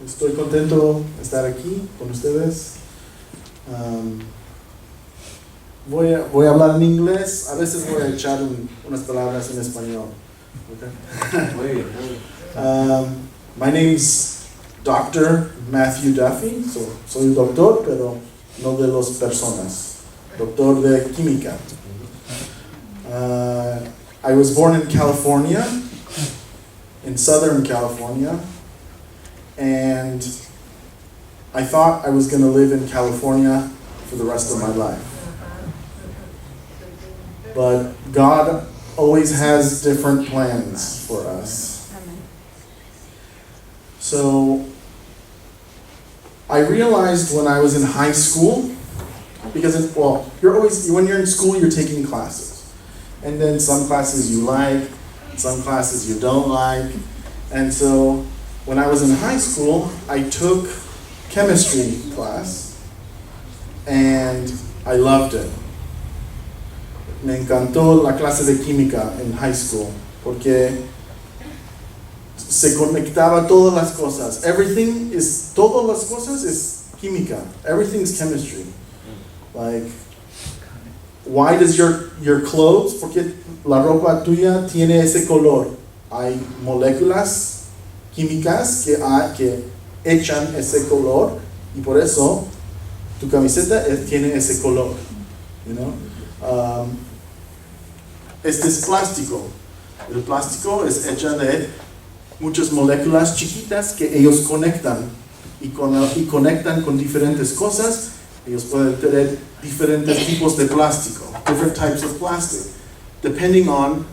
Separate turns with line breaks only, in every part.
Estoy contento de estar aquí con ustedes. Voy a hablar en inglés, a veces voy a echar unas palabras en español. Okay?
Muy bien.
My name's Dr. Matthew Duffy, soy un doctor, pero no de las personas, doctor de química. I was born in California, in Southern California, and I thought I was going to live in California for the rest of my life. But God always has different plans for us. So I realized when I was in high school, because when you're in school, you're taking classes. And then some classes you like, some classes you don't like. And so when I was in high school, I took chemistry class, and I loved it. Me encantó la clase de química en high school, porque se conectaba todas las cosas. Todas las cosas es química. Everything's chemistry. Like, why does your clothes, porque la ropa tuya tiene ese color? Hay moléculas químicas que echan ese color, y por eso tu camiseta tiene ese color. You know? Este es plástico. El plástico es hecho de muchas moléculas chiquitas que ellos conectan y conectan con diferentes cosas. Ellos pueden tener diferentes tipos de plástico, different types of plastic, depending on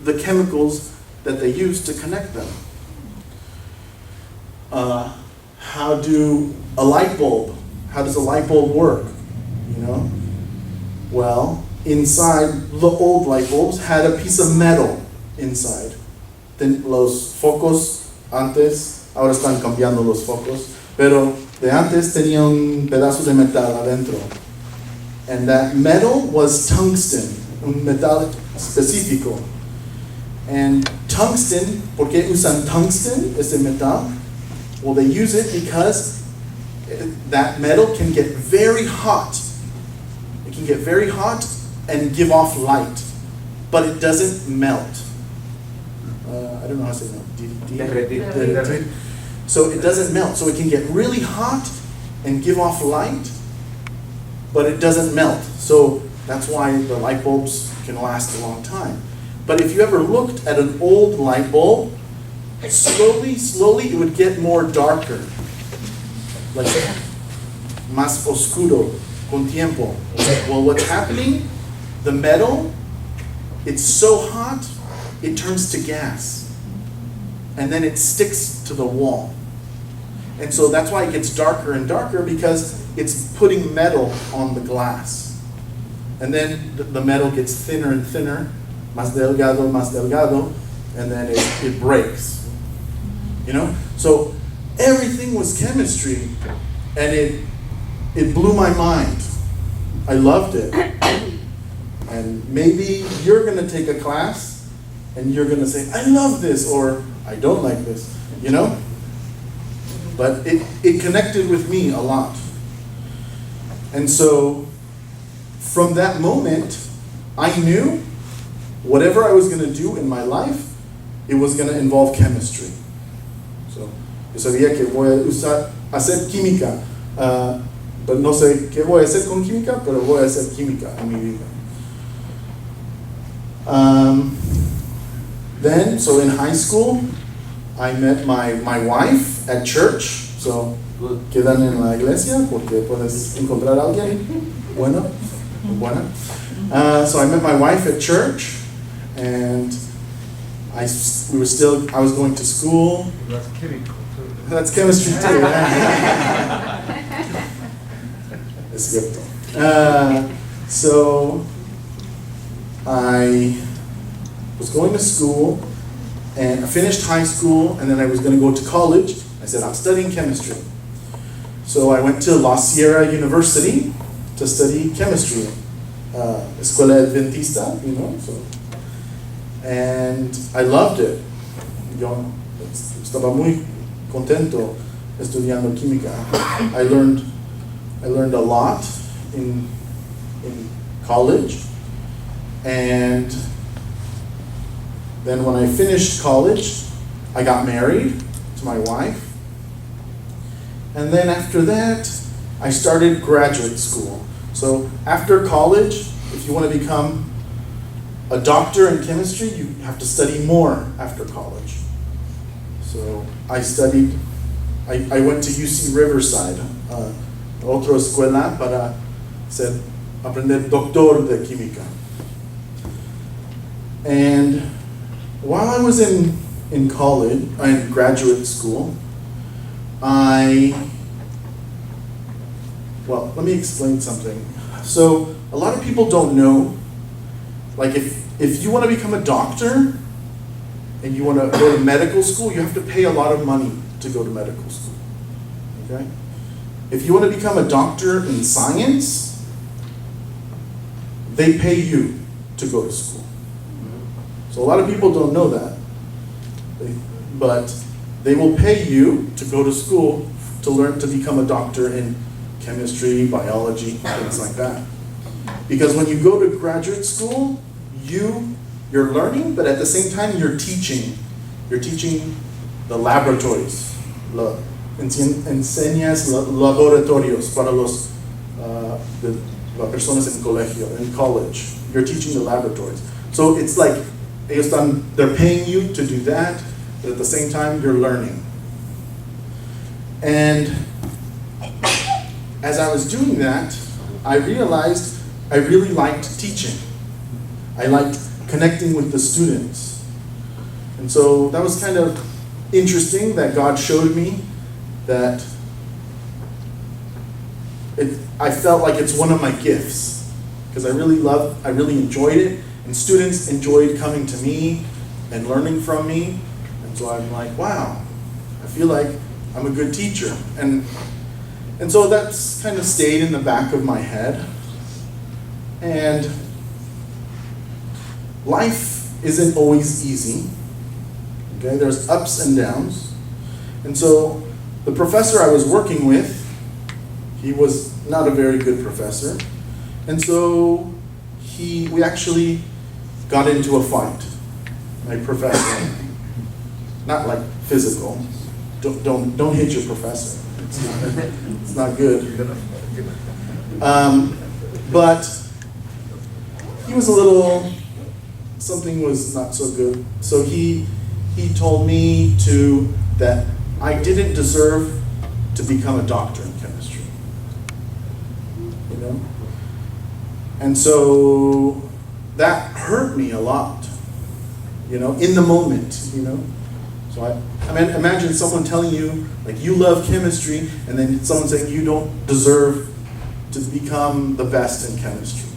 the chemicals that they use to connect them. How does a light bulb work? You know? Well, inside, the old light bulbs had a piece of metal inside. Los focos antes, ahora están cambiando los focos, pero de antes tenía un pedazo de metal adentro. And that metal was tungsten, un metal específico. And tungsten, ¿por qué usan tungsten, ese metal? Well, they use it because that metal can get very hot. It can get very hot and give off light, but it doesn't melt. I don't know how to say melt. So it doesn't melt. So it can get really hot and give off light, but it doesn't melt. So that's why the light bulbs can last a long time. But if you ever looked at an old light bulb, slowly it would get more darker. Like más oscuro con tiempo. Well, what's happening? The metal, it's so hot, it turns to gas. And then it sticks to the wall. And so that's why it gets darker and darker, because it's putting metal on the glass. And then the metal gets thinner and thinner, más delgado, and then it breaks. You know? So everything was chemistry, and it blew my mind. I loved it. And maybe you're going to take a class and you're going to say, I love this, or I don't like this, you know? But it connected with me a lot. And so from that moment, I knew whatever I was going to do in my life, it was going to involve chemistry. So yo sabía que voy a hacer química, pero no sé qué voy a hacer con química, pero voy a hacer química en mi vida. So in high school, I met my wife at church. So, quedan en la iglesia porque puedes encontrar a alguien buena. So I met my wife at church, and I was going to school.
That's chemical too.
That's chemistry too. Es cierto. So I was going to school, and I finished high school, and then I was going to go to college. I said, I'm studying chemistry. So I went to La Sierra University to study chemistry. Escuela Adventista, you know. So, and I loved it. Yo estaba muy contento. estudiando química. I learned a lot in college, and then when I finished college, I got married to my wife. And then after that, I started graduate school. So after college, if you want to become a doctor in chemistry, you have to study more after college. So I went to UC Riverside, otra escuela para aprender doctor de química. And while I was in college, in graduate school, let me explain something. So a lot of people don't know, like if you want to become a doctor and you want to go to medical school, you have to pay a lot of money to go to medical school, okay? If you want to become a doctor in science, they pay you to go to school. So a lot of people don't know that, but they will pay you to go to school to learn to become a doctor in chemistry, biology, things like that. Because when you go to graduate school, you're learning, but at the same time you're teaching. You're teaching the laboratories. Enseñas laboratorios para las personas en colegio, in college. You're teaching the laboratories. So it's like they're paying you to do that, but at the same time you're learning. And as I was doing that, I realized I really liked teaching. I liked connecting with the students. And so that was kind of interesting that God showed me that I felt like it's one of my gifts, because I really enjoyed it, and students enjoyed coming to me and learning from me. And so I'm like, wow, I feel like I'm a good teacher. And so that's kind of stayed in the back of my head. And life isn't always easy. Okay, there's ups and downs. And so the professor I was working with, he was not a very good professor. And so we actually got into a fight. My professor, not like physical. Don't hit your professor. It's not good. But he was something was not so good. So he told me that I didn't deserve to become a doctor in chemistry. You know? And so that hurt me a lot, you know, in the moment, you know. So I mean, imagine someone telling you, like, you love chemistry, and then someone saying you don't deserve to become the best in chemistry.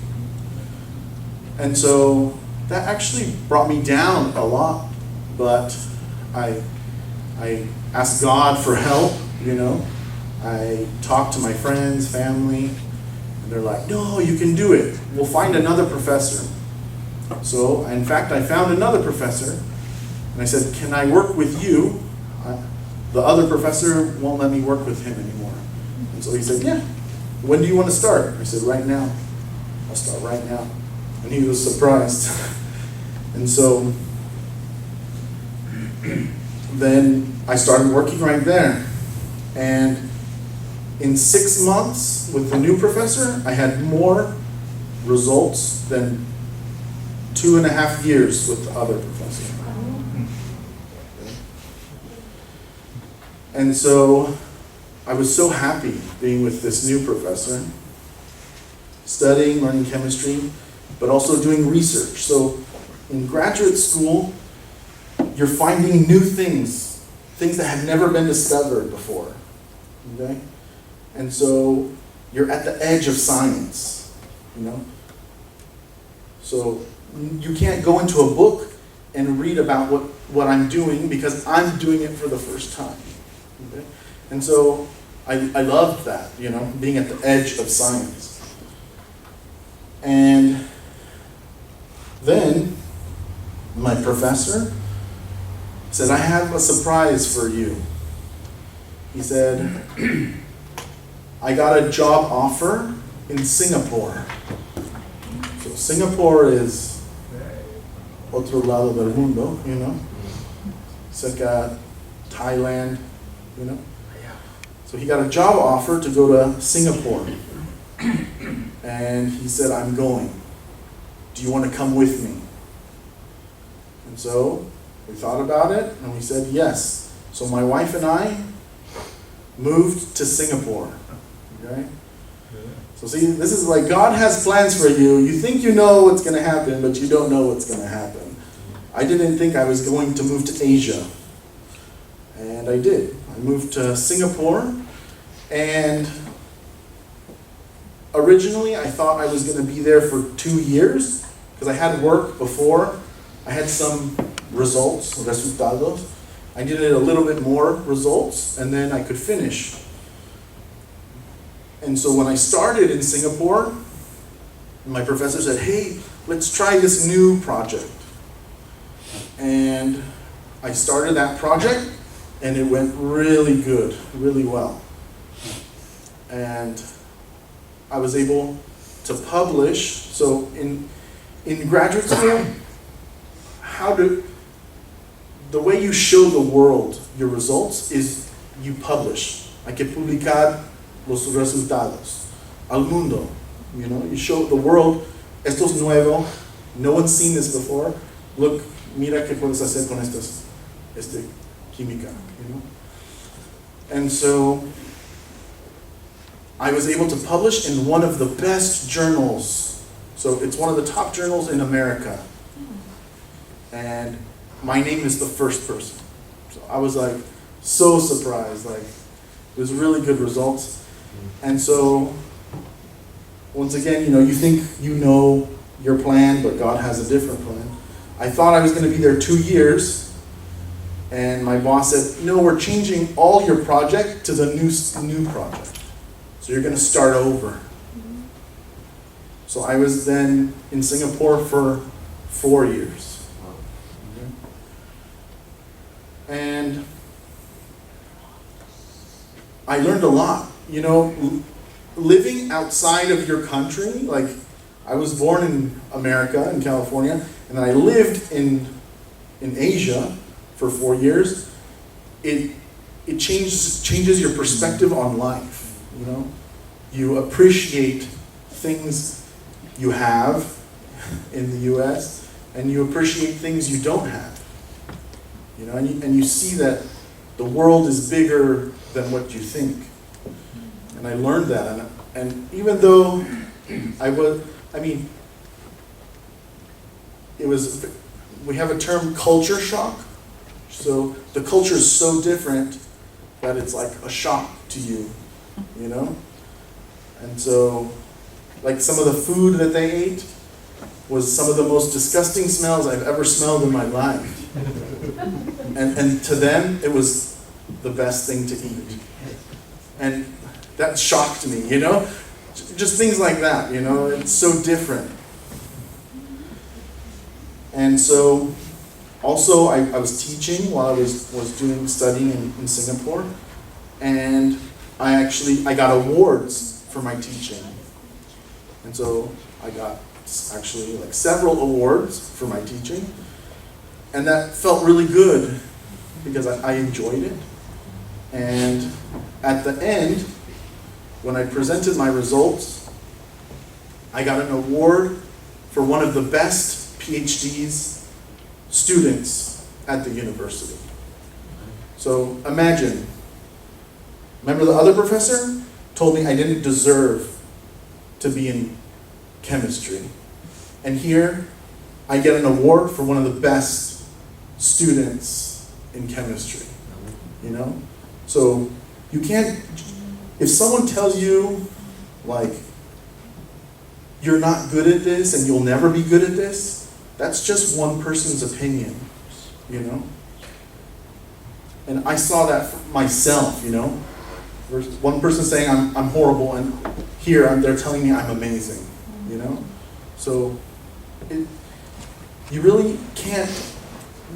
And so that actually brought me down a lot, but I asked God for help, you know. I talked to my friends, family, and they're like, no, you can do it. We'll find another professor. So, in fact, I found another professor, and I said, can I work with you? The other professor won't let me work with him anymore. And so he said, yeah. When do you want to start? I said, right now. I'll start right now. And he was surprised. And so then I started working right there. And in 6 months with the new professor, I had more results than 2.5 years with the other professor. And so I was so happy being with this new professor, studying, learning chemistry, but also doing research. So in graduate school, you're finding new things that have never been discovered before. Okay? And so you're at the edge of science, you know? So you can't go into a book and read about what I'm doing, because I'm doing it for the first time. Okay? And so I loved that, you know, being at the edge of science. And then my professor said, I have a surprise for you. He said, I got a job offer in Singapore. So Singapore is otro lado del mundo, you know. Cerca Thailand, you know. So he got a job offer to go to Singapore. And he said, I'm going. Do you want to come with me? And so we thought about it and we said yes. So my wife and I moved to Singapore. Okay? So see, this is like God has plans for you. You think you know what's going to happen, but you don't know what's going to happen. I didn't think I was going to move to Asia. And I did. I moved to Singapore, and originally I thought I was going to be there for 2 years because I had work before. I had some results, resultados. I needed a little bit more results, and then I could finish. And so when I started in Singapore, my professor said, hey, let's try this new project. And I started that project, and it went really good, really well. And I was able to publish. So in graduate school, the way you show the world your results is you publish. Hay que publicar los resultados al mundo. You know, you show the world, esto es nuevo, no one's seen this before. Look, mira qué puedes hacer con química, you know. And so I was able to publish in one of the best journals. So it's one of the top journals in America. And my name is the first person. So I was like so surprised. Like, it was really good results. And so once again, you know, you think you know your plan, but God has a different plan. I thought I was going to be there 2 years, and my boss said, no, we're changing all your project to the new project. So you're going to start over. So I was then in Singapore for 4 years. And I learned a lot. You know, living outside of your country, like I was born in America, in California, and then I lived in Asia for 4 years. It changes your perspective on life. You know, you appreciate things you have in the U.S. and you appreciate things you don't have. You know, and you see that the world is bigger than what you think. And I learned that, and even though we have a term, culture shock. So the culture is so different that it's like a shock to you, you know? And so, like some of the food that they ate was some of the most disgusting smells I've ever smelled in my life. And to them, it was the best thing to eat. And that shocked me, you know? Just things like that, you know? It's so different. And so, also, I was teaching while I was studying in Singapore. And I got awards for my teaching. And so, I got actually like several awards for my teaching. And that felt really good because I enjoyed it. And at the end, when I presented my results, I got an award for one of the best PhDs students at the university. So imagine, remember the other professor told me I didn't deserve to be in chemistry. And here, I get an award for one of the best students in chemistry, you know? So you can't, if someone tells you, like, you're not good at this and you'll never be good at this, that's just one person's opinion, you know? And I saw that for myself, you know? One person saying I'm horrible, and here they're telling me I'm amazing, you know? So you really can't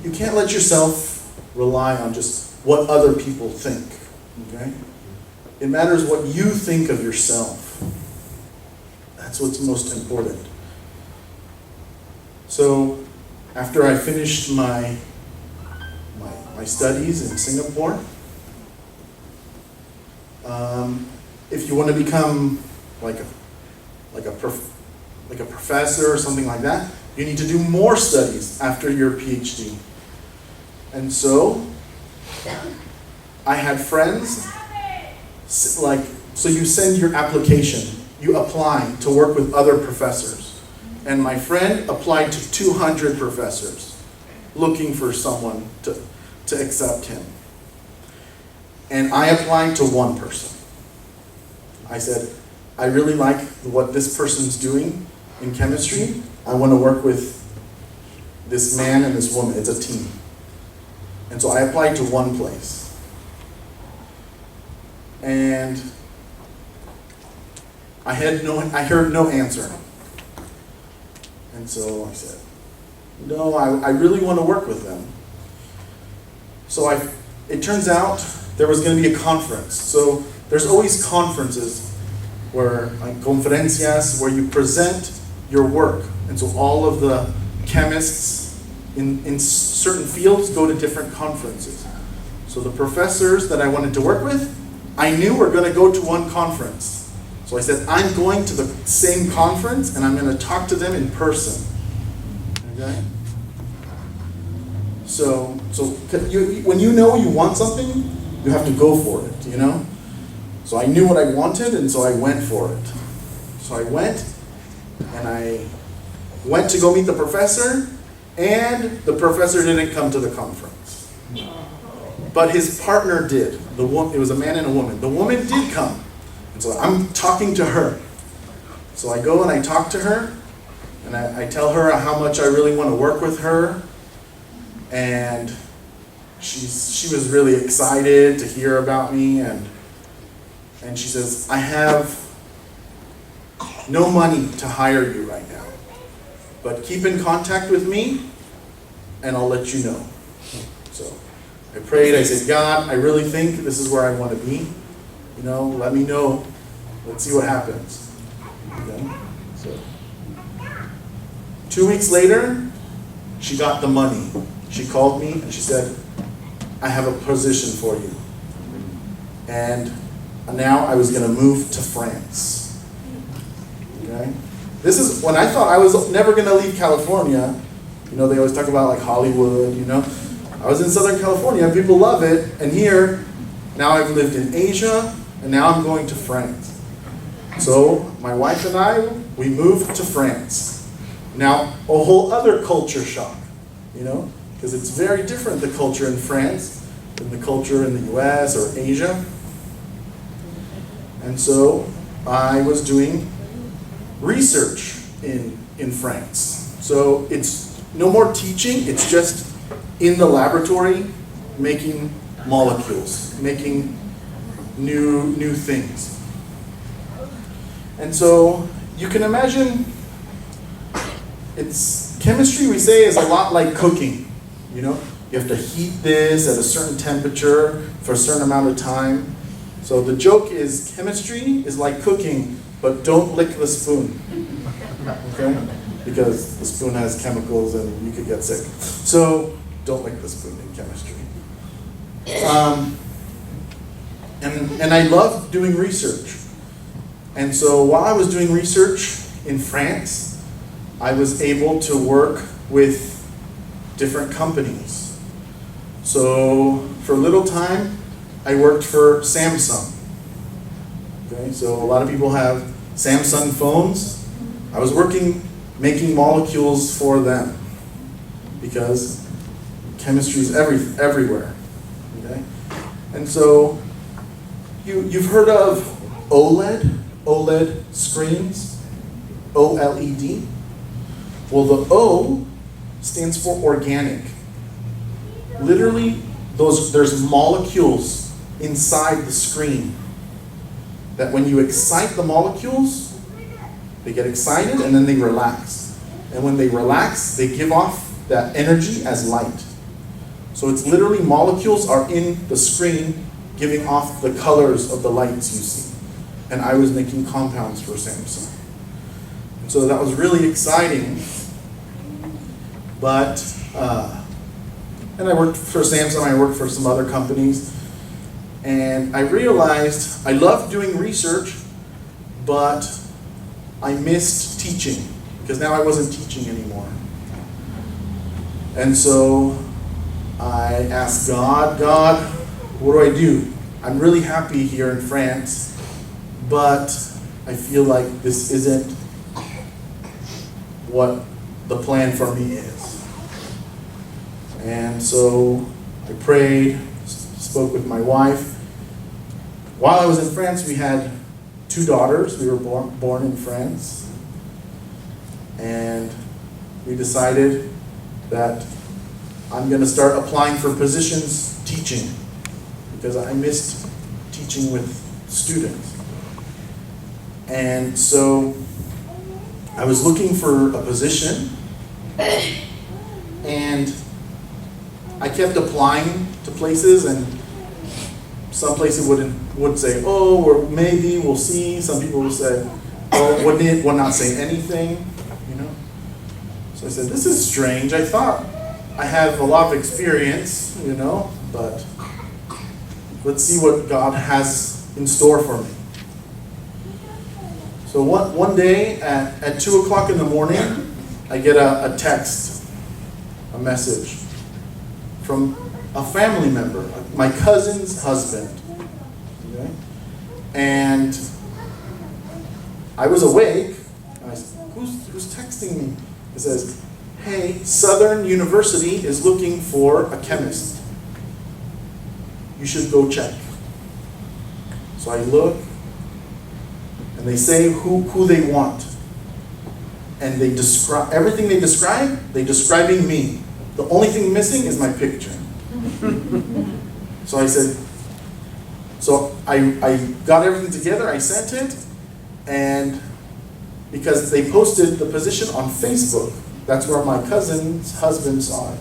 let yourself rely on just what other people think. Okay? It matters what you think of yourself. That's what's most important. So, after I finished my studies in Singapore, if you want to become like a professor or something like that, you need to do more studies after your PhD. And so, I had friends, so you send your application, you apply to work with other professors. And my friend applied to 200 professors, looking for someone to accept him. And I applied to one person. I said, I really like what this person's doing in chemistry. I want to work with this man and this woman. It's a team. And so I applied to one place. And I heard no answer. And so I said, no, I really want to work with them. So it turns out there was going to be a conference. So there's always conferences where, like conferencias, where you present your work. And so all of the chemists in certain fields go to different conferences. So the professors that I wanted to work with, I knew were going to go to one conference. So I said, I'm going to the same conference and I'm going to talk to them in person. Okay? So when you know you want something, you have to go for it, you know? So I knew what I wanted, and so I went for it. So I went, and I went to go meet the professor, and the professor didn't come to the conference. But his partner did. It was a man and a woman. The woman did come. And so I'm talking to her. So I go and I talk to her, and I tell her how much I really want to work with her. And she was really excited to hear about me, and she says, I have no money to hire you right now, but keep in contact with me and I'll let you know. So I prayed, I said, God, I really think this is where I want to be. You know, let me know. Let's see what happens. Okay? So 2 weeks later, she got the money. She called me and she said, I have a position for you. And now I was going to move to France. Okay? This is when I thought I was never going to leave California. You know, they always talk about like Hollywood, you know. I was in Southern California, people love it. And here, now I've lived in Asia, and now I'm going to France. So my wife and I, we moved to France. Now, a whole other culture shock, you know. Because it's very different, the culture in France, than the culture in the US or Asia. And so I was doing research in France. So it's no more teaching, it's just in the laboratory making molecules, making new things. And so you can imagine, chemistry, we say, is a lot like cooking. You know, you have to heat this at a certain temperature for a certain amount of time. So the joke is chemistry is like cooking, but don't lick the spoon. Okay? Because the spoon has chemicals and you could get sick. So don't lick the spoon in chemistry. And I love doing research. And so while I was doing research in France, I was able to work with different companies. So for a little time, I worked for Samsung. Okay, so a lot of people have Samsung phones. I was making molecules for them because chemistry is everywhere. Okay, and so you've heard of OLED screens, OLED. Well, the O stands for organic. Literally, there's molecules inside the screen that when you excite the molecules, they get excited and then they relax. And when they relax, they give off that energy as light. So it's literally molecules are in the screen giving off the colors of the lights you see. And I was making compounds for Samsung. And so that was really exciting. But, and I worked for Samsung, I worked for some other companies. And I realized I loved doing research, but I missed teaching, because now I wasn't teaching anymore. And so I asked God, what do I do? I'm really happy here in France, but I feel like this isn't what the plan for me is. And so I prayed, spoke with my wife. While I was in France, we had 2 daughters. We were born in France. And we decided that I'm going to start applying for positions teaching, because I missed teaching with students. And so I was looking for a position, and I kept applying to places, and some places would say, oh, or maybe, we'll see. Some people would say, oh, would not say anything, you know. So I said, this is strange. I thought I have a lot of experience, you know, but let's see what God has in store for me. So one day at 2 o'clock in the morning, I get a text, a message from a family member, my cousin's husband. Okay? And I was awake, and I said, who's texting me? It says, hey, Southern University is looking for a chemist. You should go check. So I look, and they say who they want. And they describe everything they're describing me. The only thing missing is my picture. So I said, so I got everything together, I sent it, and because they posted the position on Facebook, that's where my cousin's husband saw it.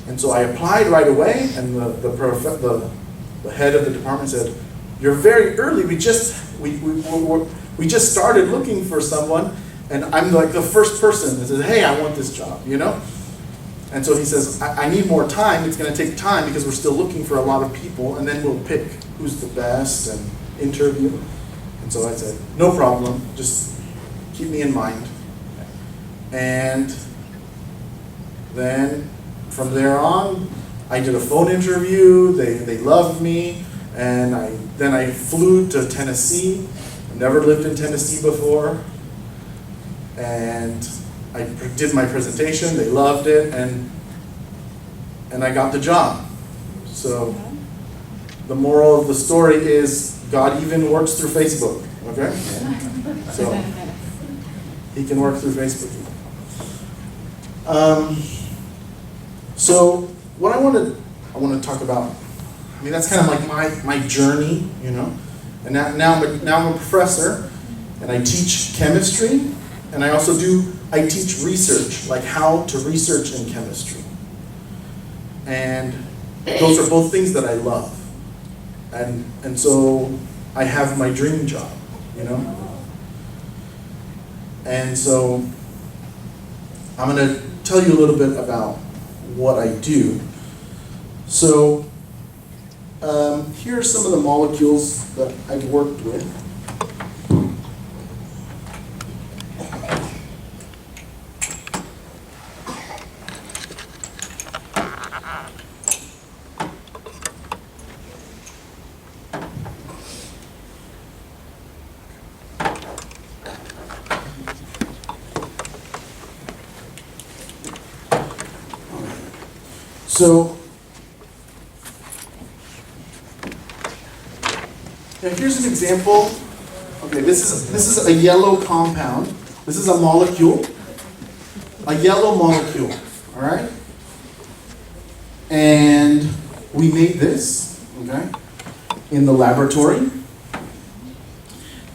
And so I applied right away, and the head of the department said, you're very early, we just started looking for someone, and I'm like the first person that says, hey, I want this job, you know? And so he says, I need more time. It's going to take time because we're still looking for a lot of people, and then we'll pick who's the best and interview. And so I said, no problem, just keep me in mind. And then from there on, I did a phone interview. They loved me, and then I flew to Tennessee. I've never lived in Tennessee before. And I did my presentation, they loved it, and I got the job. So the moral of the story is God even works through Facebook, okay? So he can work through Facebook. So what I want to talk about, I mean, that's kind of like my journey, you know? And now I'm a professor, and I teach chemistry, and I teach research, like how to research in chemistry. And those are both things that I love. And so I have my dream job, you know? And so I'm going to tell you a little bit about what I do. So here are some of the molecules that I've worked with. So, now here's an example. Okay, this is a yellow compound. This is a molecule, a yellow molecule. All right, and we made this, okay, in the laboratory.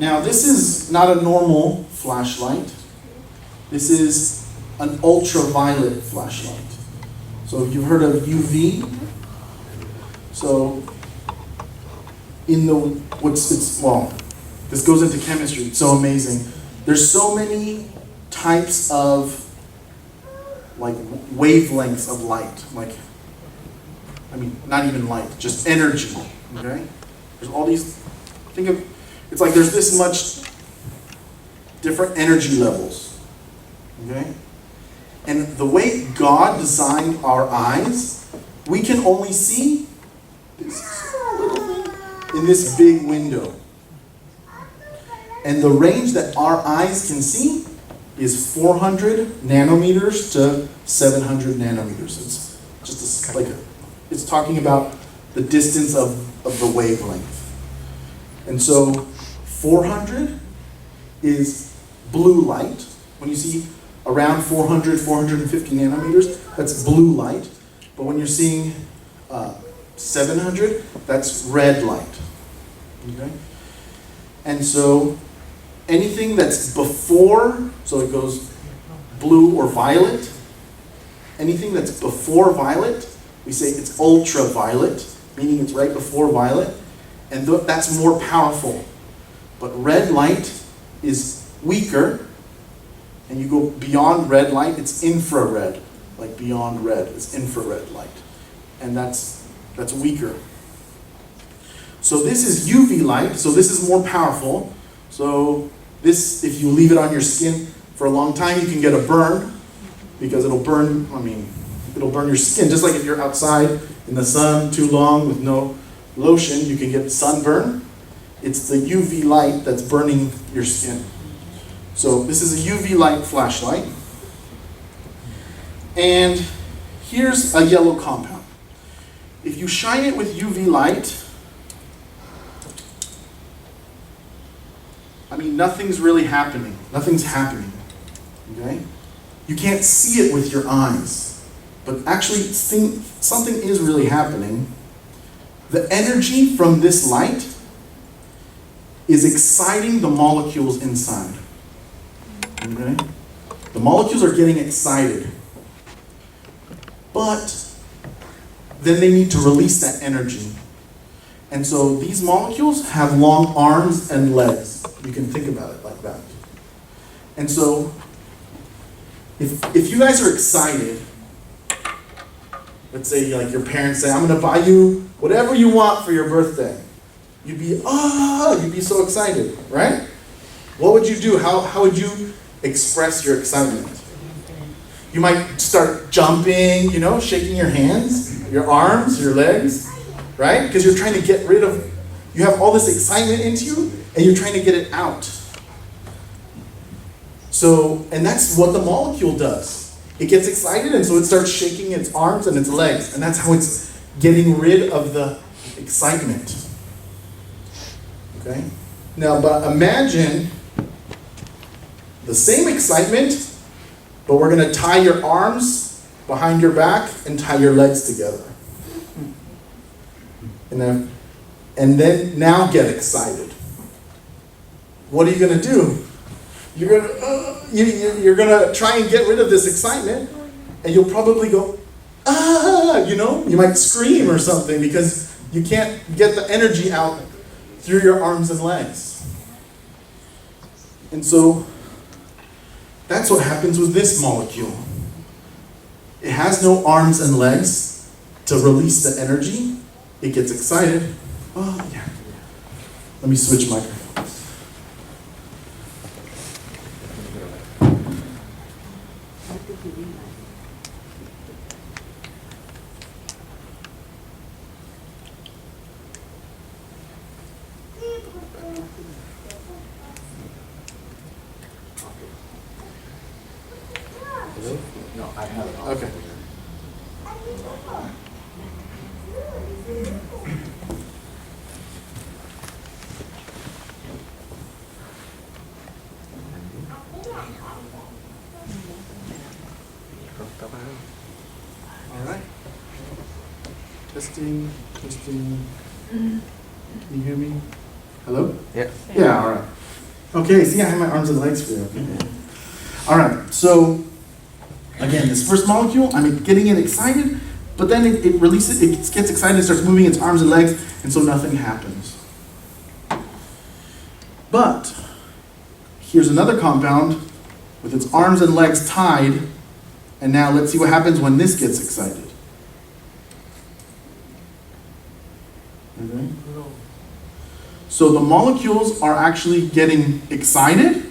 Now this is not a normal flashlight. This is an ultraviolet flashlight. So you've heard of UV. So this goes into chemistry. It's so amazing. There's so many types of wavelengths of light. Not even light, just energy. Okay? There's all these. It's like there's this much different energy levels. Okay? And the way God designed our eyes, we can only see this little thing in this big window. And the range that our eyes can see is 400 nanometers to 700 nanometers. It's just it's talking about the distance of the wavelength. And so 400 is blue light. When you see around 400, 450 nanometers, that's blue light. But when you're seeing 700, that's red light. Okay? And so anything that's before, so it goes blue or violet, anything that's before violet, we say it's ultraviolet, meaning it's right before violet, and that's more powerful. But red light is weaker, and you go beyond red light, it's infrared. Like beyond red, it's infrared light. And that's weaker. So this is UV light, so this is more powerful. So this, if you leave it on your skin for a long time, you can get a burn, because it'll burn your skin. Just like if you're outside in the sun too long with no lotion, you can get sunburn. It's the UV light that's burning your skin. So this is a UV light flashlight. And here's a yellow compound. If you shine it with UV light, nothing's really happening. Nothing's happening. Okay? You can't see it with your eyes. But actually, something is really happening. The energy from this light is exciting the molecules inside. Okay? The molecules are getting excited. But then they need to release that energy. And so these molecules have long arms and legs. You can think about it like that. And so if you guys are excited, let's say like your parents say, I'm going to buy you whatever you want for your birthday. You'd be so excited, right? What would you do? How would you express your excitement? You might start jumping, shaking your hands, your arms, your legs, right? Because you're trying to get rid of, you have all this excitement into you, and you're trying to get it out. So, and that's what the molecule does. It gets excited, and so it starts shaking its arms and its legs, and that's how it's getting rid of the excitement. Okay? Now, but imagine the same excitement, but we're going to tie your arms behind your back and tie your legs together. And then now get excited. What are you going to do? You're going to try and get rid of this excitement, and you'll probably go, you might scream or something because you can't get the energy out through your arms and legs. And so that's what happens with this molecule. It has no arms and legs to release the energy. It gets excited. Oh, yeah. Let me switch microphones.
No, I have it.
Okay. All right. Testing. Can you hear me? Hello?
Yeah.
Yeah, all right. Okay, see, I have my arms and legs for you. Okay. All right, so again, this first molecule, I'm getting it excited, but then it releases, it gets excited, it starts moving its arms and legs, and so nothing happens. But here's another compound with its arms and legs tied, and now let's see what happens when this gets excited. Okay. So the molecules are actually getting excited,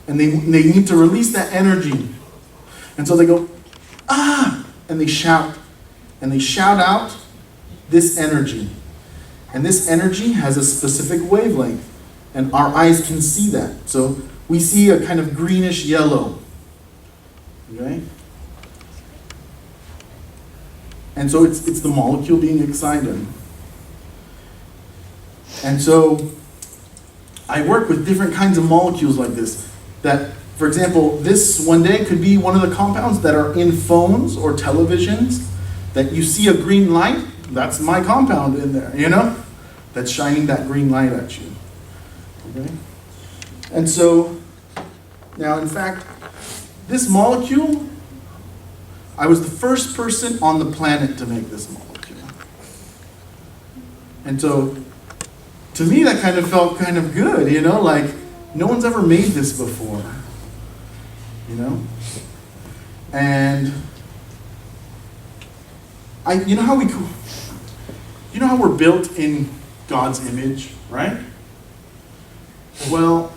and they need to release that energy. And so they go, ah, and they shout out this energy. And this energy has a specific wavelength, and our eyes can see that. So we see a kind of greenish yellow. Okay? And so it's the molecule being excited. And so I work with different kinds of molecules like this. That, for example, this one day could be one of the compounds that are in phones or televisions, that you see a green light, that's my compound in there, that's shining that green light at you. Okay? And so, now in fact, this molecule, I was the first person on the planet to make this molecule. And so, to me that kind of felt kind of good, like no one's ever made this before. And you know how we're built in God's image, right? Well,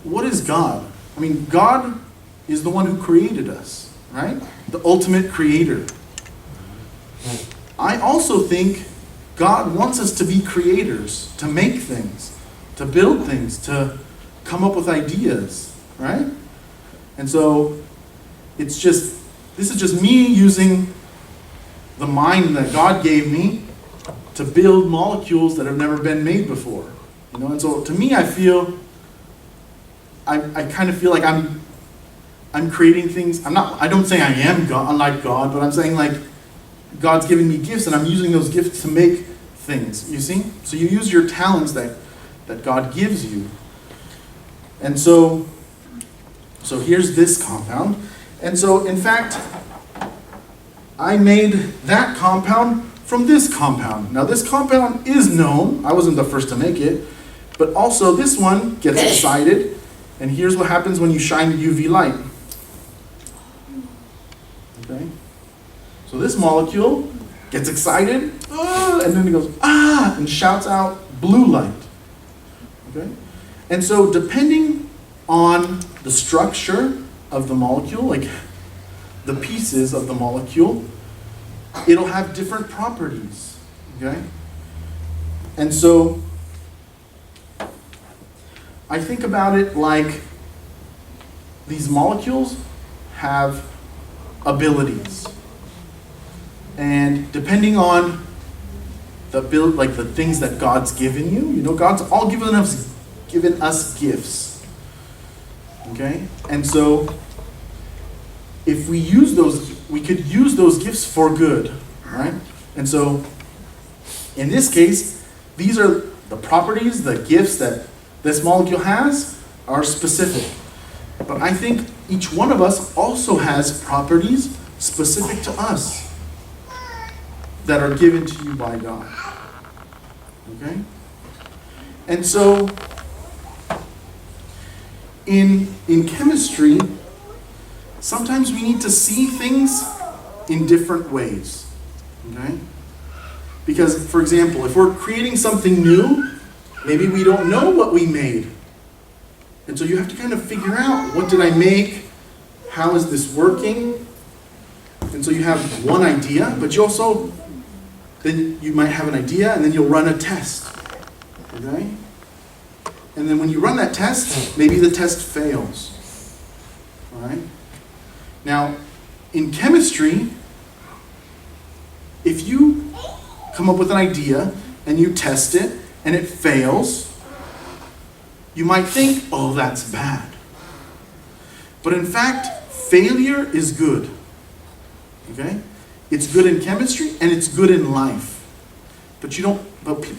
what is God? I mean, God is the one who created us, right? The ultimate creator. I also think God wants us to be creators, to make things, to build things, to come up with ideas, right? And so this is just me using the mind that God gave me to build molecules that have never been made before. And so to me, I kind of feel like I'm creating things. I don't say I am God, unlike God, but I'm saying like God's giving me gifts and I'm using those gifts to make things, you see? So you use your talents that God gives you. And so here's this compound. And so in fact, I made that compound from this compound. Now this compound is known. I wasn't the first to make it. But also this one gets excited. And here's what happens when you shine UV light. Okay? So this molecule gets excited, and then it goes, ah, and shouts out blue light. Okay? And so depending on the structure of the molecule, like the pieces of the molecule, it'll have different properties. Okay? And so I think about it like these molecules have abilities. And depending on the things that God's given you, God's all given us gifts. Okay? And so if we use those, we could use those gifts for good, right? And so in this case, these are the properties, the gifts that this molecule has are specific. But I think each one of us also has properties specific to us that are given to you by God. Okay? And so in chemistry, sometimes we need to see things in different ways. Okay? Because, for example, if we're creating something new, maybe we don't know what we made. And so you have to kind of figure out, what did I make? How is this working? And so you have one idea, but then you might have an idea, and then you'll run a test. Okay? And then when you run that test, maybe the test fails. All right? Now, in chemistry, if you come up with an idea and you test it and it fails, you might think, oh, that's bad. But in fact, failure is good. Okay? It's good in chemistry and it's good in life. But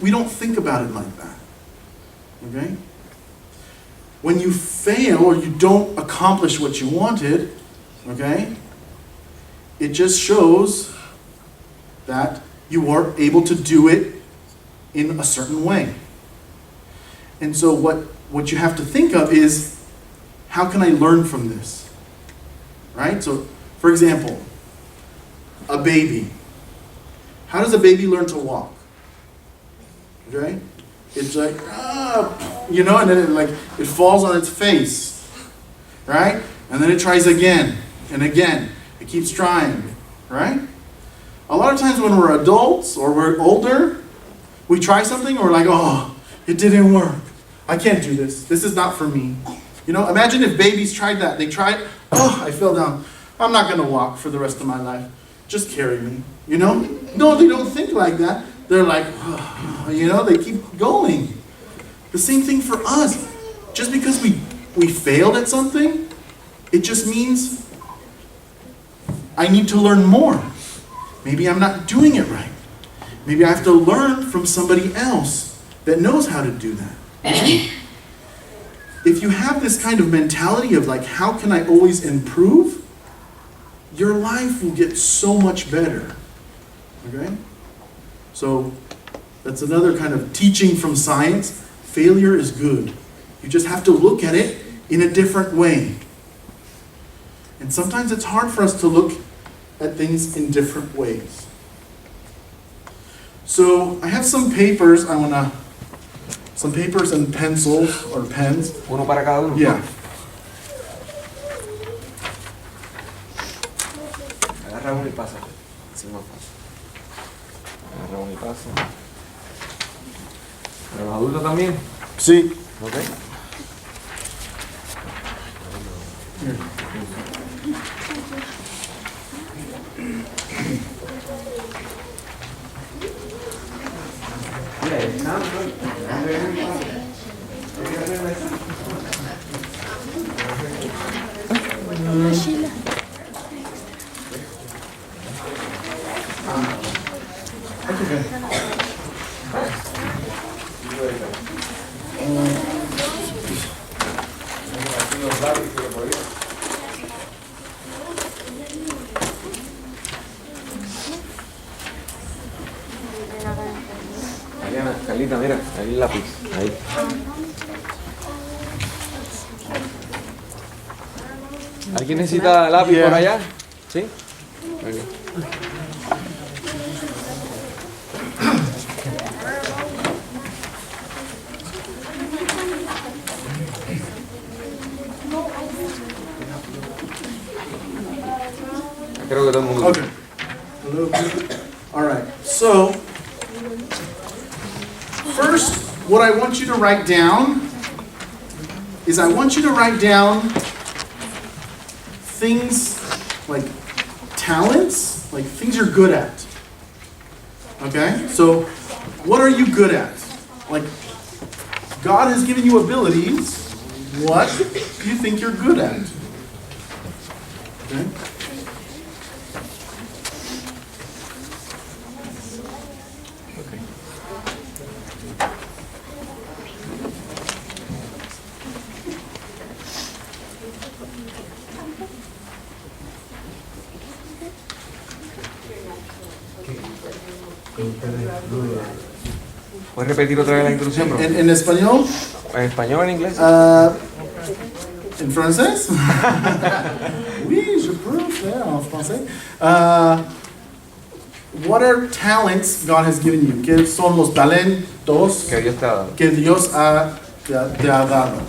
we don't think about it like that. Okay? When you fail or you don't accomplish what you wanted, okay, it just shows that you are able to do it in a certain way. And so what you have to think of is, how can I learn from this? Right? So, for example, a baby. How does a baby learn to walk? Okay? It's like, and then it falls on its face. Right? And then it tries again and again. It keeps trying. Right? A lot of times when we're adults or we're older, we try something and we're like, oh, it didn't work. I can't do this. This is not for me. Imagine if babies tried that. They tried, oh, I fell down. I'm not going to walk for the rest of my life. Just carry me. No, they don't think like that. They're like, they keep going. The same thing for us. Just because we failed at something, it just means I need to learn more. Maybe I'm not doing it right. Maybe I have to learn from somebody else that knows how to do that. If you have this kind of mentality of how can I always improve, your life will get so much better. Okay? So that's another kind of teaching from science. Failure is good. You just have to look at it in a different way. And sometimes it's hard for us to look at things in different ways. So I have some papers. Some papers and pencils or pens.
Uno para cada uno.
Yeah.
Agarra uno y pasa. Así más fácil. Agarra uno y pasa. ¿Para los adultos también?
Sí.
Ok.
Sheila.
Carlita, mira, ahí el lápiz. Ahí. ¿Alguien necesita lápiz por allá? ¿Sí? Muy bien. Creo que todo el mundo.
Okay. A little bit. All right. So, first, what I want you to write down is I want you to write down things like talents, like things you're good at. Okay? So, what are you good at? Like, God has given you abilities. What do you think you're good at? Okay?
¿Puedes repetir otra vez la introducción, bro?
En español?
¿En español o en inglés?
En francés? Oui, je peux faire en français. What are talents God has given you? ¿Qué son los talentos
Que Dios te ha dado.
que Dios te ha dado?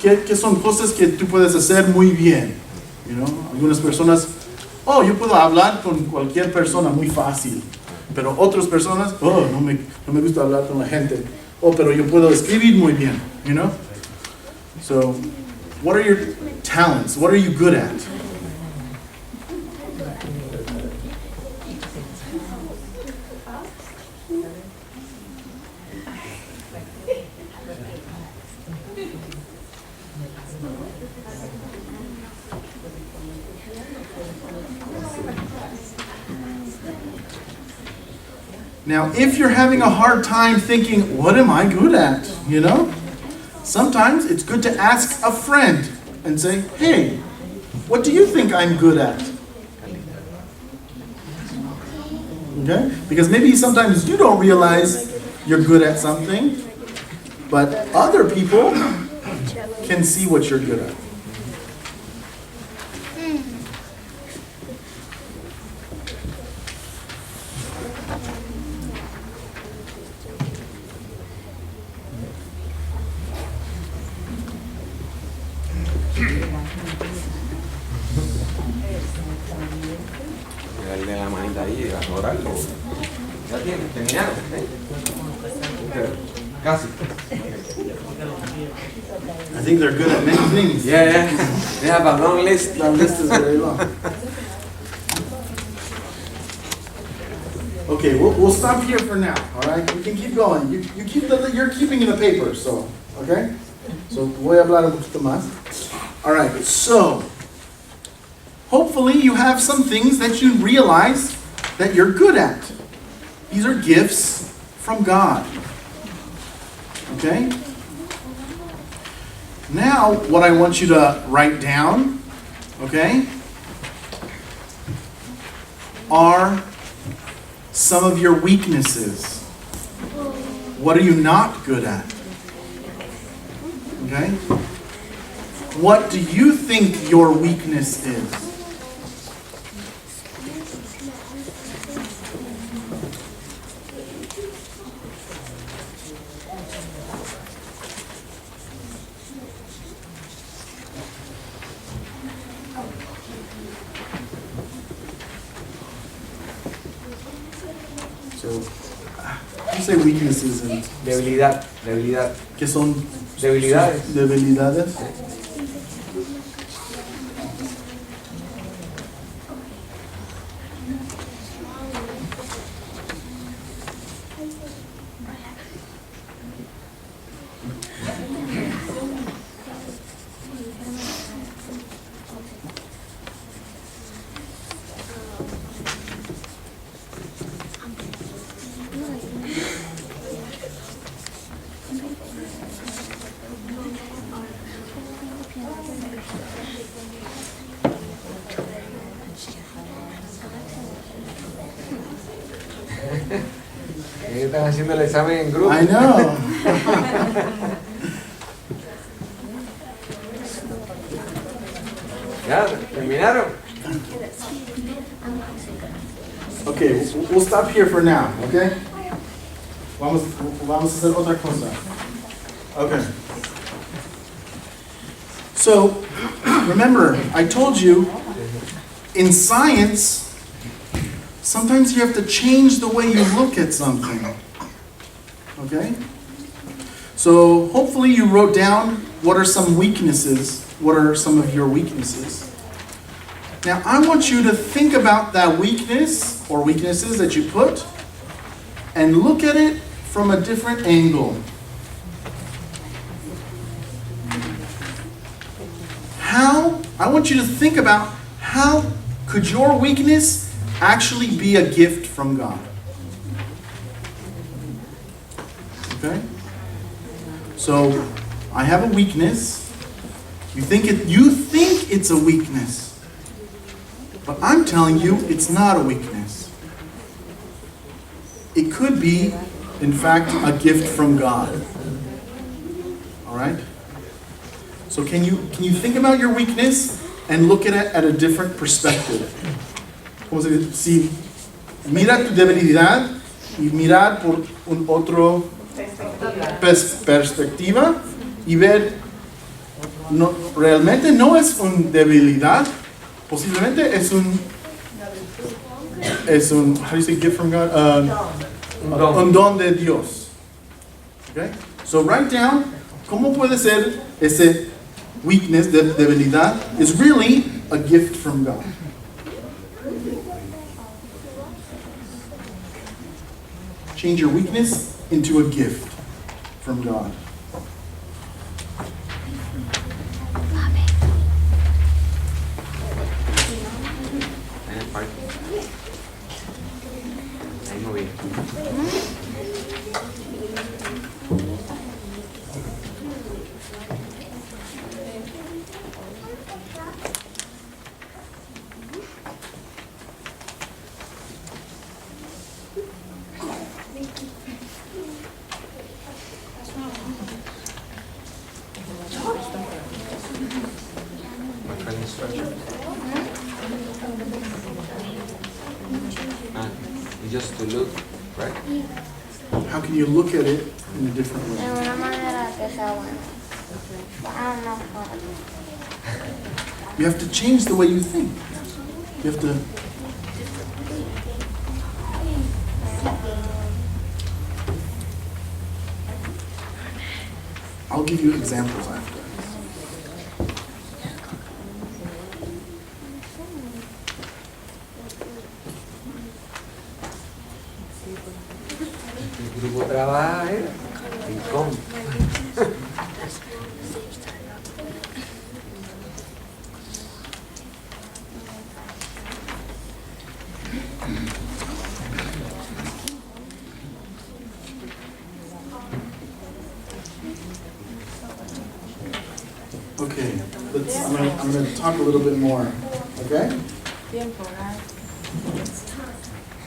¿Qué son cosas que tú puedes hacer muy bien? Algunas personas, yo puedo hablar con cualquier persona muy fácil. Pero otras personas, no me gusta hablar con la gente. Pero yo puedo escribir muy bien, So, what are your talents? What are you good at? Now, if you're having a hard time thinking, what am I good at? Sometimes it's good to ask a friend and say, hey, what do you think I'm good at? Okay? Because maybe sometimes you don't realize you're good at something. But other people can see what you're good at.
Darle la manita ahí, adorarlo. Ya tienes, terminaron. Casi.
I think they're good at many things.
Yeah. They have a long list.
The list is very long. Okay, we'll stop here for now. All right, we can keep going. You're keeping in the paper, so okay. So voy a hablar un poquito más. All right, so hopefully you have some things that you realize that you're good at. These are gifts from God. Okay? Now, what I want you to write down, okay, are some of your weaknesses. What are you not good at? Okay? What do you think your weakness is? So, you say weaknesses and
Debilidad.
¿qué son
Debilidades.
debilidades?
Están haciendo el examen en grupo.
I know.
Ya, terminaron.
Okay, we'll stop here for now, okay? Vamos a hacer otra cosa. Okay. So, remember, I told you, in science, sometimes you have to change the way you look at something. Okay? So, hopefully you wrote down what are some weaknesses, what are some of your weaknesses. Now, I want you to think about that weakness or weaknesses that you put and look at it from a different angle. I want you to think about how could your weakness actually be a gift from God. Okay? So, I have a weakness. You think it's a weakness. But I'm telling you, it's not a weakness. It could be, in fact, a gift from God. All right? So can you think about your weakness and look at it at a different perspective? ¿Cómo se dice? Si mira tu debilidad y mirar por un otro perspectiva y ver, no, realmente no es una debilidad, posiblemente es un how do you say gift from God? Un don de Dios. Okay? So write down, ¿cómo puede ser ese weakness, debilidad, is really a gift from God. Change your weakness into a gift from God.
perspective. And it's just to look, right?
How can you look at it in a different way?
De una manera que sea buena. Ah, no.
You have to change the way you think. You have to. I'll give you examples after.
El grupo trabaja en contra.
Okay, I'm going to talk a little bit more. Okay?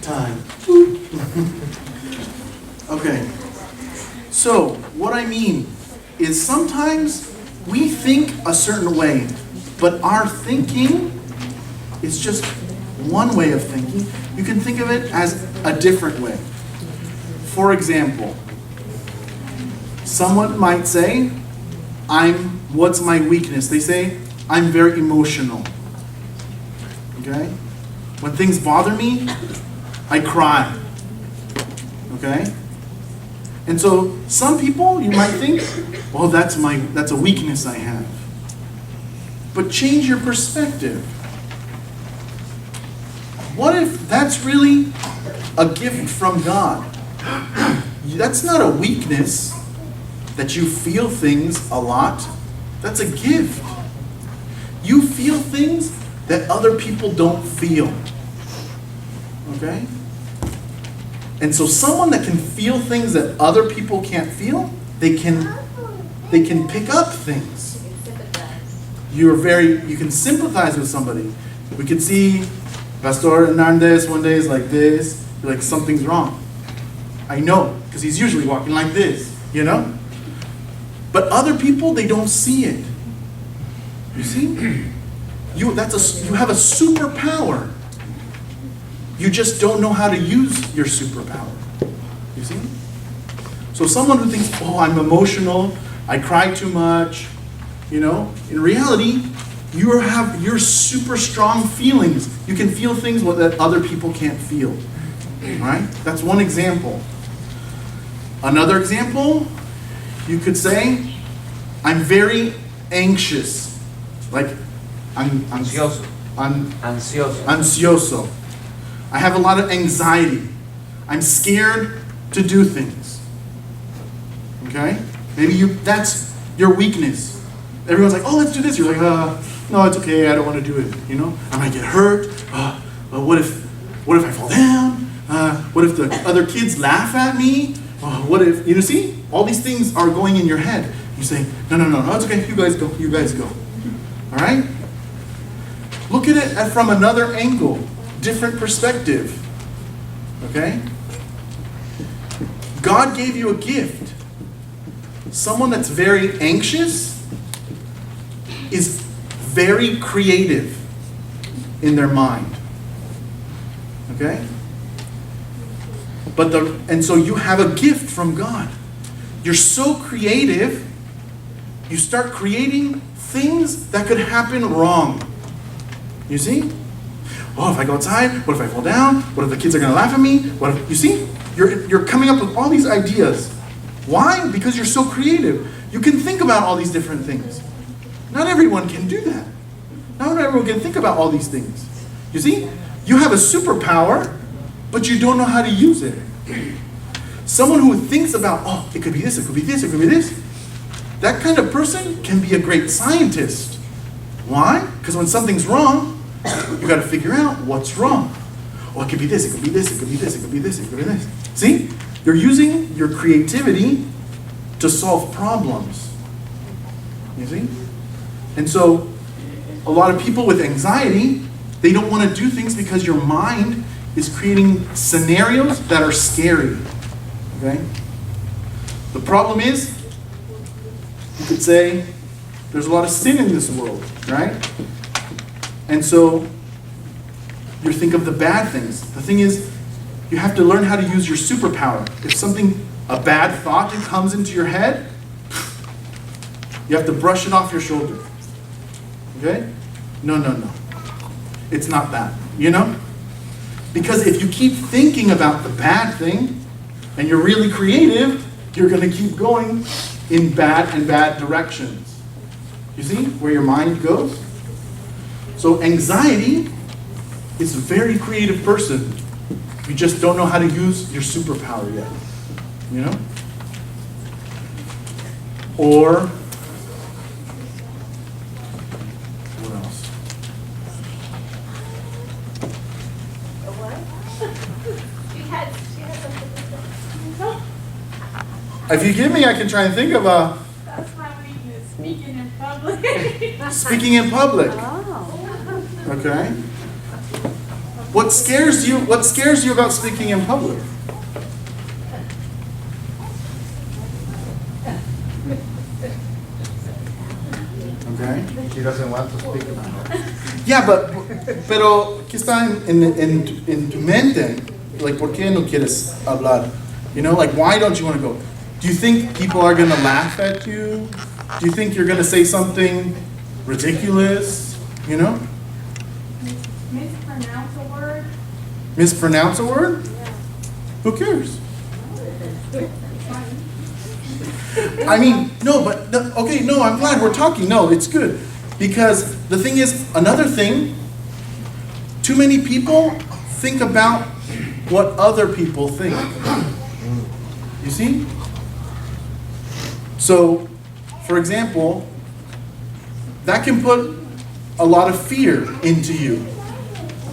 Time. Okay. So, what I mean is sometimes we think a certain way, but our thinking is just one way of thinking. You can think of it as a different way. For example, someone might say, what's my weakness? They say, I'm very emotional. Okay? When things bother me, I cry. Okay? And so some people, you might think, well, that's a weakness I have. But change your perspective. What if that's really a gift from God? That's not a weakness that you feel things a lot. That's a gift. You feel things that other people don't feel. Okay? And so someone that can feel things that other people can't feel, they can pick up things. You can sympathize with somebody. We could see Pastor Hernández one day is like this. You're like, something's wrong. I know, because he's usually walking like this, you know? But other people, they don't see it. You see? You have a superpower. You just don't know how to use your superpower. You see? So someone who thinks, oh, I'm emotional, I cry too much, you know, in reality, you're super strong feelings. You can feel things that other people can't feel. Right? That's one example. Another example, you could say, I'm very anxious. Like,
Ansioso.
Ansioso. I have a lot of anxiety. I'm scared to do things. Okay? Maybe that's your weakness. Everyone's like, oh, let's do this. You're like, no, it's okay. I don't want to do it. You know? I might get hurt. What if I fall down? What if the other kids laugh at me? What if, you see? All these things are going in your head. You say, no, it's okay. You guys go. All right? Look at it from another angle. Different perspective. Okay? God gave you a gift. Someone that's very anxious is very creative in their mind. Okay? And so you have a gift from God. You're so creative, you start creating things that could happen wrong. You see? Oh, if I go outside, what if I fall down? What if the kids are going to laugh at me? You see? You're coming up with all these ideas. Why? Because you're so creative. You can think about all these different things. Not everyone can do that. Not everyone can think about all these things. You see? You have a superpower, but you don't know how to use it. Someone who thinks about, oh, it could be this, it could be this, it could be this. That kind of person can be a great scientist. Why? Because when something's wrong, you got to figure out what's wrong. Oh, it could be this, it could be this, it could be this, it could be this, it could be this. See? You're using your creativity to solve problems. You see? And so, a lot of people with anxiety, they don't want to do things because your mind is creating scenarios that are scary. Okay? The problem is, you could say, there's a lot of sin in this world, right? And so you think of the bad things. The thing is, you have to learn how to use your superpower. If a bad thought comes into your head, you have to brush it off your shoulder. Okay? No. It's not that, you know? Because if you keep thinking about the bad thing, and you're really creative, you're going to keep going in bad directions. You see where your mind goes? So anxiety is a very creative person. You just don't know how to use your superpower yet. You know? Or, what else? If you give me, I can try and think of a...
That's my weakness, speaking in public.
Speaking in public.
Oh.
Okay. What scares you? What scares you about speaking in public? Okay.
She doesn't want to speak about it.
Yeah, pero ¿qué está en tu mente? Like, ¿por qué no quieres hablar? You know, like, why don't you want to go? Do you think people are going to laugh at you? Do you think you're going to say something ridiculous? You know?
Mispronounce a word?
Mispronounce a word?
Yeah.
Who cares? I mean, no, but, okay, no, I'm glad we're talking. No, it's good. Because the thing is, another thing, too many people think about what other people think. You see? So, for example, that can put a lot of fear into you.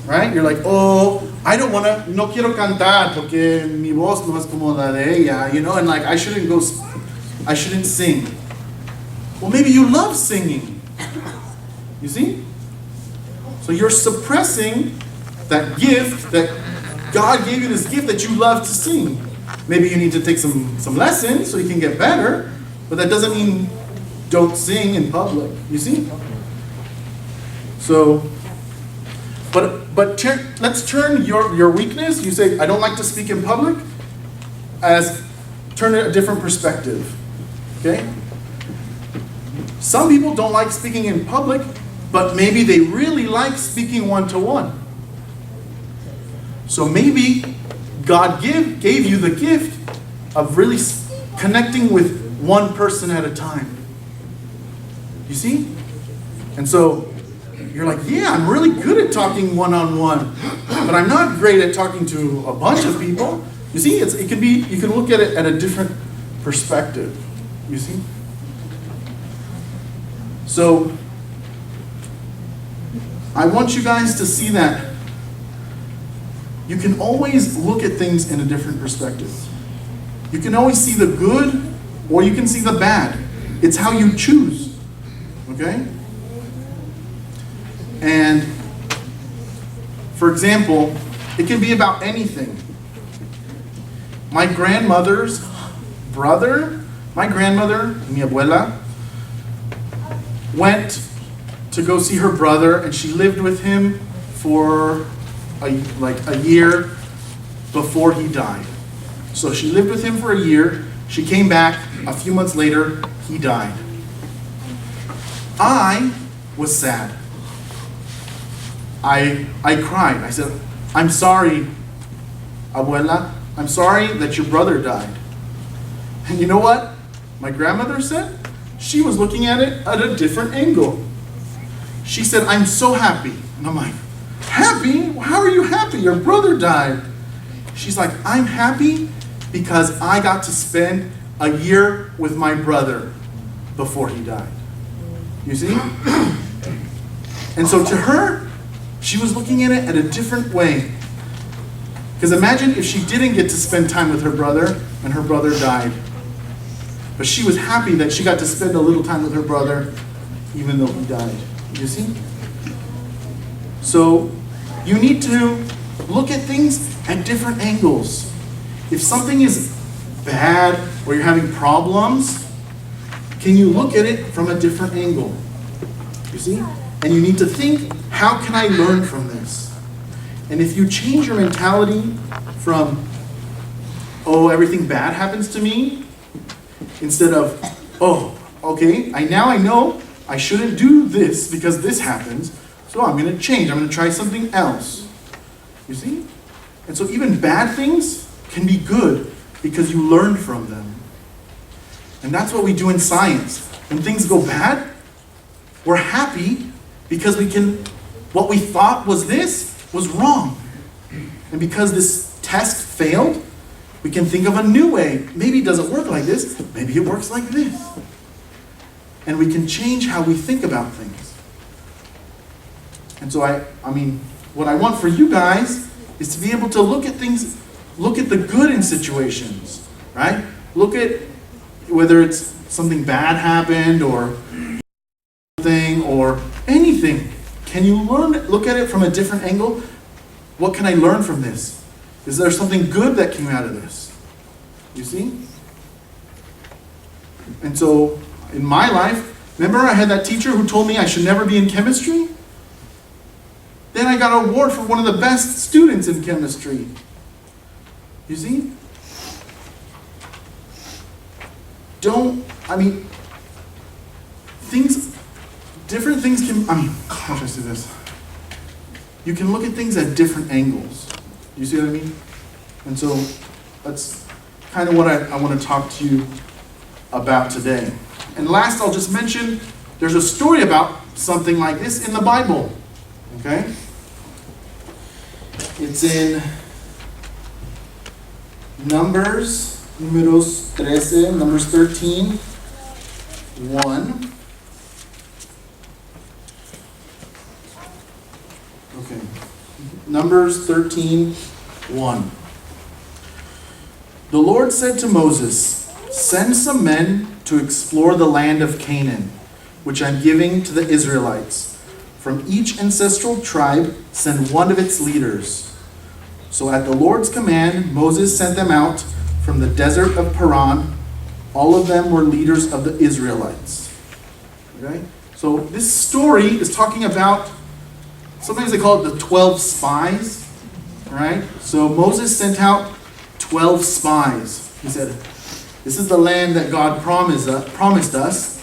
Right? You're like, oh, I don't want to, no quiero cantar porque mi voz no es como la de ella, you know, and like, I shouldn't sing. Well, maybe you love singing. You see? So you're suppressing that gift, that God gave you this gift that you love to sing. Maybe you need to take some lessons so you can get better, but that doesn't mean don't sing in public. You see? So, let's turn your weakness, you say, I don't like to speak in public, as turn it a different perspective. Okay? Some people don't like speaking in public, but maybe they really like speaking one-to-one. So maybe God gave you the gift of really connecting with one person at a time. You see? And so you're like, yeah, I'm really good at talking one-on-one, but I'm not great at talking to a bunch of people. You see, you can look at it at a different perspective. You see? So I want you guys to see that you can always look at things in a different perspective. You can always see the good or you can see the bad. It's how you choose. Okay? And for example, it can be about anything. My grandmother's brother, mi abuela, went to go see her brother, and she lived with him for a year before he died. So she lived with him for a year. She came back a few months later, he died. I was sad. I cried. I said, I'm sorry, abuela. I'm sorry that your brother died. And you know what my grandmother said? She was looking at it at a different angle. She said, I'm so happy. And I'm like, happy? How are you happy? Your brother died. She's like, I'm happy because I got to spend a year with my brother before he died. You see? And so to her, she was looking at it at a different way. Because imagine if she didn't get to spend time with her brother and her brother died. But she was happy that she got to spend a little time with her brother even though he died. You see? So you need to look at things at different angles. If something is bad or you're having problems, can you look at it from a different angle? You see? And you need to think, how can I learn from this? And if you change your mentality from, oh, everything bad happens to me, instead of, oh, okay, now I know I shouldn't do this because this happens, so I'm going to change. I'm going to try something else. You see? And so even bad things can be good because you learn from them. And that's what we do in science. When things go bad, we're happy because what we thought was this was wrong. And because this test failed, we can think of a new way. Maybe it doesn't work like this. Maybe it works like this. And we can change how we think about things. And so I mean, what I want for you guys is to be able to look at things, look at the good in situations, right? Look at whether it's something bad happened or thing or anything. Can you look at it from a different angle? What can I learn from this? Is there something good that came out of this? You see? And so, in my life, remember I had that teacher who told me I should never be in chemistry? Then I got an award for one of the best students in chemistry. You see? Different things can, how should I say this? You can look at things at different angles. You see what I mean? And so, that's kind of what I want to talk to you about today. And last, I'll just mention, there's a story about something like this in the Bible. Okay? It's in Numbers 13, Numbers 13, 1. Okay. Numbers 13, 1. The Lord said to Moses, "Send some men to explore the land of Canaan, which I'm giving to the Israelites. From each ancestral tribe, send one of its leaders." So at the Lord's command, Moses sent them out from the desert of Paran. All of them were leaders of the Israelites. Okay? So this story is talking about, sometimes they call it the 12 spies. Right? So Moses sent out 12 spies. He said, this is the land that God promised us.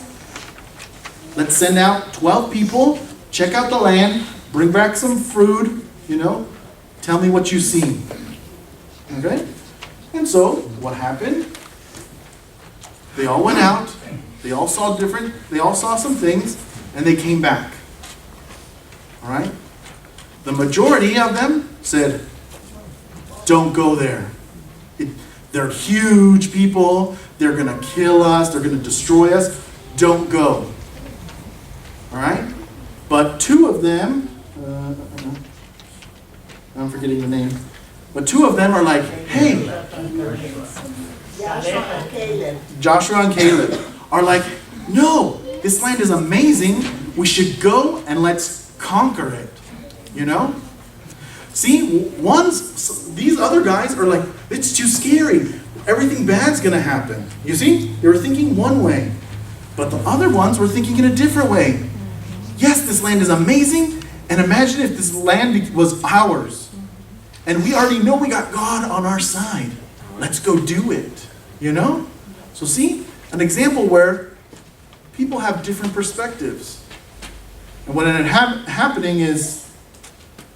Let's send out 12 people, check out the land, bring back some food, tell me what you see. Okay? And so, what happened? They all went out, they all saw some things, and they came back. Alright? The majority of them said, don't go there. They're huge people, they're going to kill us, they're going to destroy us. Don't go. Alright? But two of them, I'm forgetting the name, but two of them are like, hey, Joshua and Caleb are like, no, this land is amazing, we should go and let's conquer it. See, these other guys are like, it's too scary. Everything bad's going to happen. You see? They were thinking one way. But the other ones were thinking in a different way. Yes, this land is amazing. And imagine if this land was ours. And we already know we got God on our side. Let's go do it. So see? An example where people have different perspectives. And what ended up happening is,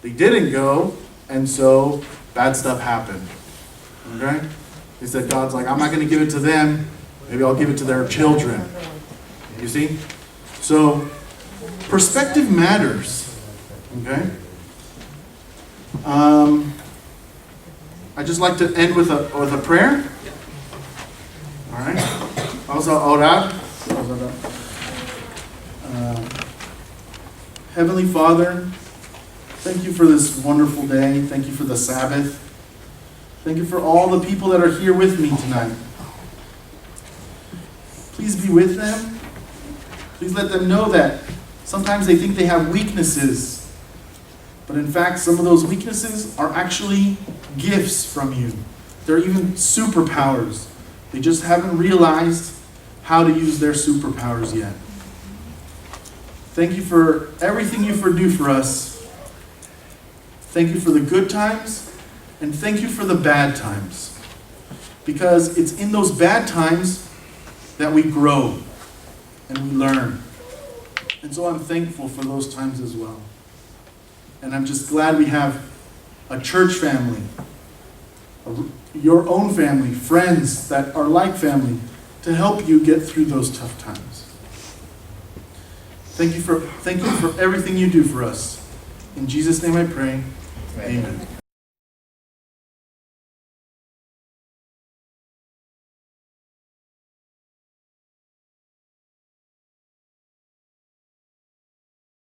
they didn't go, and so bad stuff happened. Okay? They said, God's like, I'm not going to give it to them. Maybe I'll give it to their children. You see? So, perspective matters. Okay? I just like to end with a prayer. All right? Vamos a orar. Heavenly Father, thank you for this wonderful day. Thank you for the Sabbath. Thank you for all the people that are here with me tonight. Please be with them. Please let them know that sometimes they think they have weaknesses, but in fact, some of those weaknesses are actually gifts from you. They're even superpowers. They just haven't realized how to use their superpowers yet. Thank you for everything you do for us. Thank you for the good times, and thank you for the bad times. Because it's in those bad times that we grow and we learn. And so I'm thankful for those times as well. And I'm just glad we have a church family, your own family, friends that are like family, to help you get through those tough times. Thank you for everything you do for us. In Jesus' name I pray. Amen.